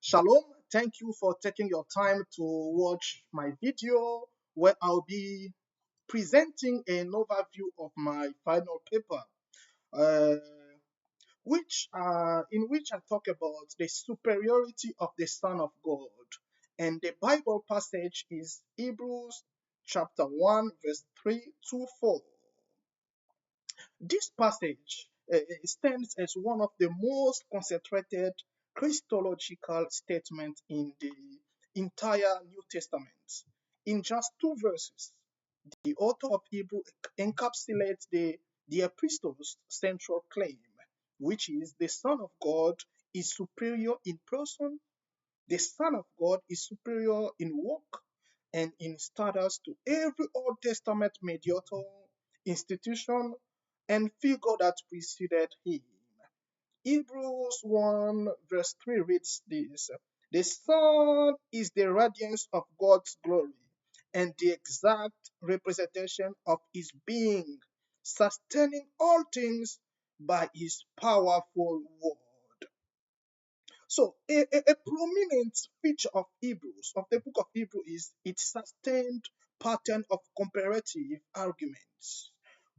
Shalom, thank you for taking your time to watch my video where I'll be presenting an overview of my final paper, uh, in which I talk about the superiority of the Son of God. And the Bible passage is Hebrews chapter 1, verse 3 to 4. This passage stands as one of the most concentrated Christological statements in the entire New Testament. In just two verses, the author of Hebrew encapsulates the epistle's central claim, which is the Son of God is superior in person, the Son of God is superior in work and in status to every Old Testament mediator, institution, and figure that preceded him. Hebrews 1 verse 3 reads this: The Son is the radiance of God's glory and the exact representation of his being, sustaining all things by his powerful word. So, a prominent feature of Hebrews, of the book of Hebrews, is its sustained pattern of comparative arguments.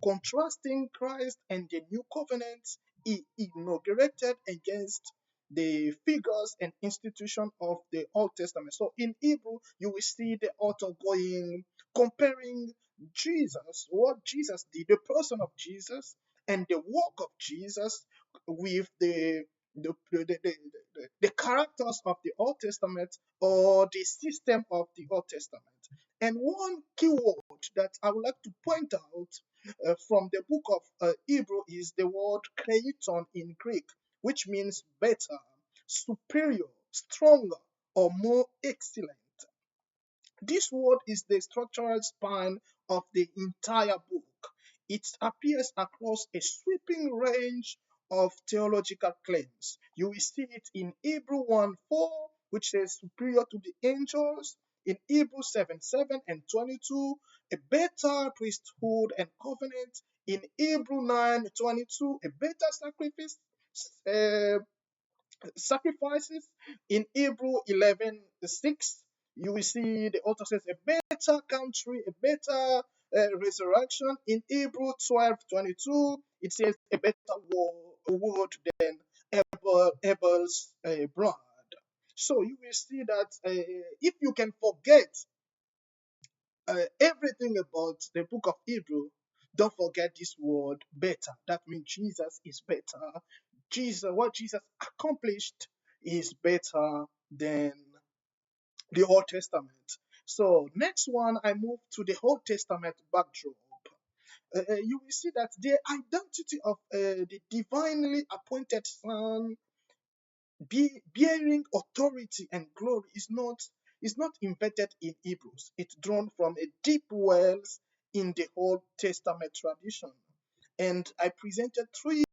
Contrasting Christ and the new covenant, he inaugurated against the figures and institution of the Old Testament. So in Hebrew, you will see the author comparing Jesus, what Jesus did, the person of Jesus, and the work of Jesus with the characters of the Old Testament or the system of the Old Testament. And one keyword that I would like to point out from the book of Hebrew is the word kreiton in Greek, which means better, superior, stronger, or more excellent. This word is the structural spine of the entire book. It appears across a sweeping range of theological claims. You will see it in Hebrew 1:4, which says superior to the angels, in Hebrew 7:7 and 22, a better priesthood and covenant, in Hebrew 9:22, a better uh, sacrifices, in Hebrew 11:6, you will see the author says a better country, a better resurrection. In Hebrew 12:22, it says a better word than Abel's blood. So you will see that if you can forget everything about the book of Hebrew, don't forget this word better. That means Jesus is better. What Jesus accomplished is better than the Old Testament. So next one, I move to the Old Testament backdrop. You will see that the identity of the divinely appointed Son bearing authority and glory is not embedded in Hebrews. It's drawn from a deep wells in the Old Testament tradition. And I presented three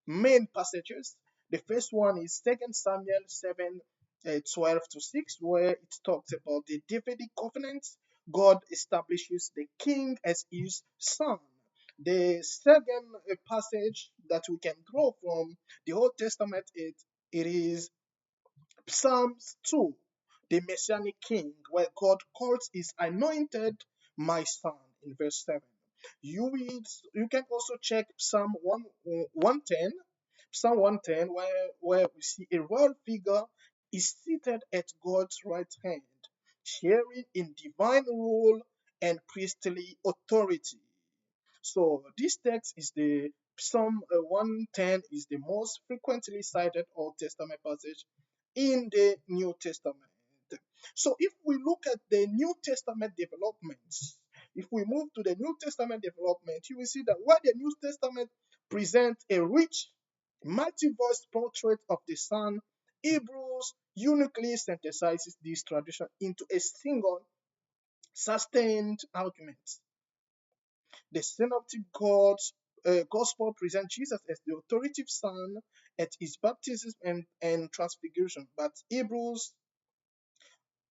main passages. The first one is 2 Samuel 7 12 to 6, where it talks about the Davidic covenant. God establishes the king as his son. The second passage that we can draw from the Old Testament, it is Psalms 2, the Messianic king, where God calls his anointed my son in verse 7. You can also check Psalm 110, Psalm 110, where we see a royal figure is seated at God's right hand, sharing in divine rule and priestly authority. So this text is the Psalm 110 is the most frequently cited Old Testament passage in the New Testament. So if we look at the New Testament developments, if we move to the New Testament development, you will see that while the New Testament presents a rich, multi-voiced portrait of the Son, Hebrews uniquely synthesizes this tradition into a single, sustained argument. The synoptic gospel presents Jesus as the authoritative Son at his baptism and transfiguration, but Hebrews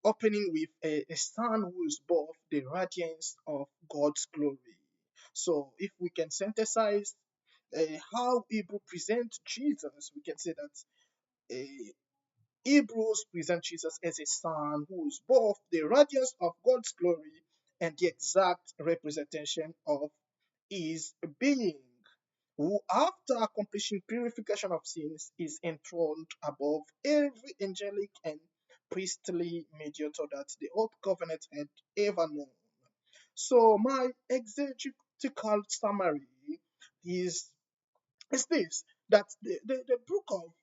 opening with a Son who is both the radiance of God's glory. So, if we can synthesize how Hebrew presents Jesus, we can say that Hebrews present Jesus as a son who is both the radiance of God's glory and the exact representation of his being, who, after accomplishing purification of sins, is enthroned above every angelic and priestly mediator that the old covenant had ever known. So, my exegetical summary is is this, that the book of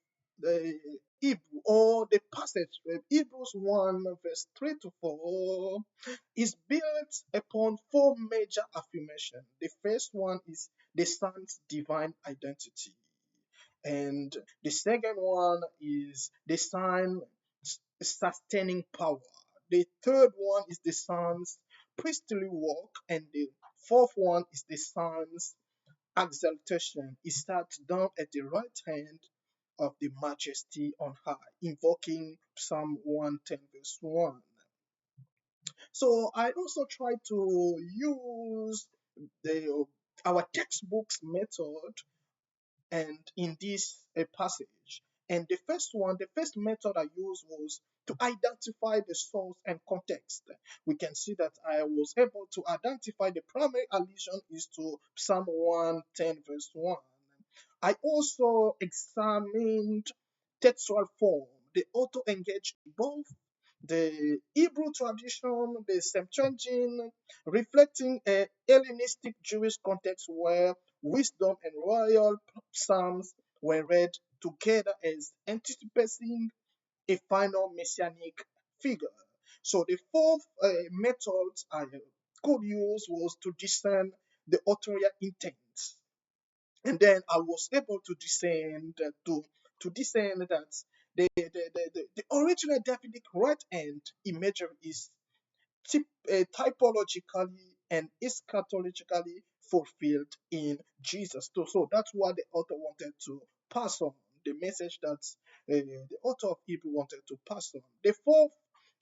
the Hebrew, or the passage of Hebrews 1 verse 3 to 4, is built upon four major affirmations. The first one is the Son's divine identity, and the second one is the Son's sustaining power. The third one is the Son's priestly work, and the fourth one is the Son's exaltation. He sat down at the right hand of the majesty on high, invoking Psalm 110, verse 1. So I also try to use the our textbooks method and in this passage. And the first method I used was to identify the source and context. We can see that I was able to identify the primary allusion is to Psalm 110, verse 1. I also examined textual form. The author engaged both the Hebrew tradition, the Septuagint, reflecting a Hellenistic Jewish context where wisdom and royal psalms were read together as anticipating a final messianic figure. So the fourth method I could use was to discern the authorial intent, and then I was able to discern that the original Davidic right hand imagery is typologically and eschatologically fulfilled in Jesus. So that's what the author wanted to pass on, the message that the author of Hebrew wanted to pass on. The fourth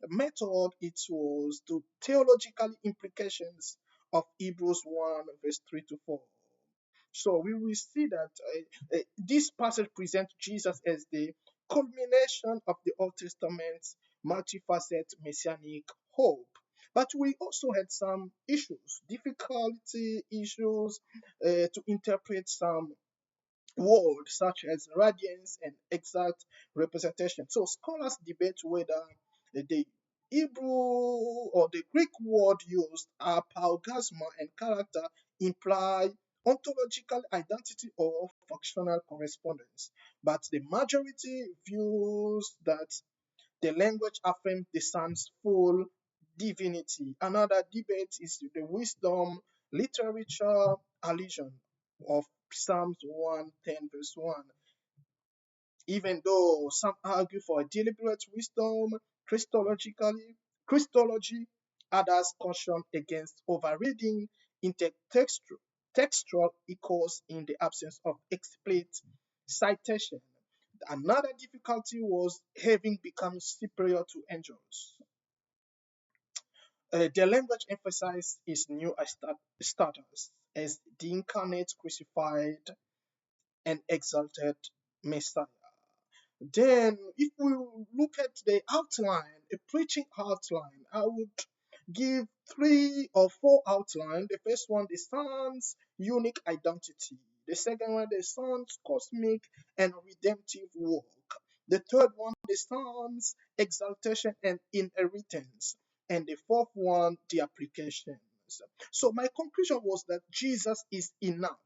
method, it was the theological implications of Hebrews 1 verse 3 to 4. So we will see that this passage presents Jesus as the culmination of the Old Testament's multifaceted messianic hope. But we also had some issues, difficulty issues to interpret some words such as radiance and exact representation. So scholars debate whether the Hebrew or the Greek word used, apaugasma and character, imply ontological identity or functional correspondence. But the majority views that the language affirms the Son's full divinity. Another debate is the wisdom literature allusion of Psalms 110, verse 1. Even though some argue for deliberate wisdom, Christologically, Christology, others caution against overreading intertextual echoes in the absence of explicit citation. Another difficulty was having become superior to angels. Their language emphasized his new status as the incarnate, crucified, and exalted Messiah. Then, if we look at the outline, a preaching outline, I would give three or four outlines. The first one, the Son's unique identity. The second one, the Son's cosmic and redemptive work. The third one, the Son's exaltation and inheritance. And the fourth one, the applications. So my conclusion was that Jesus is enough.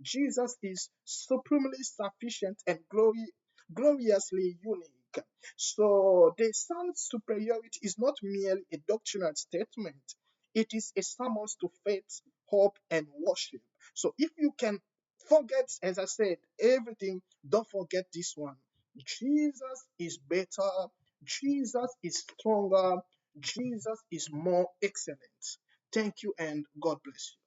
Jesus is supremely sufficient and gloriously unique. So the Son's superiority is not merely a doctrinal statement, it is a summons to faith, hope, and worship. So if you can forget, as I said, everything, don't forget this one. Jesus is better, Jesus is stronger, Jesus is more excellent. Thank you and God bless you.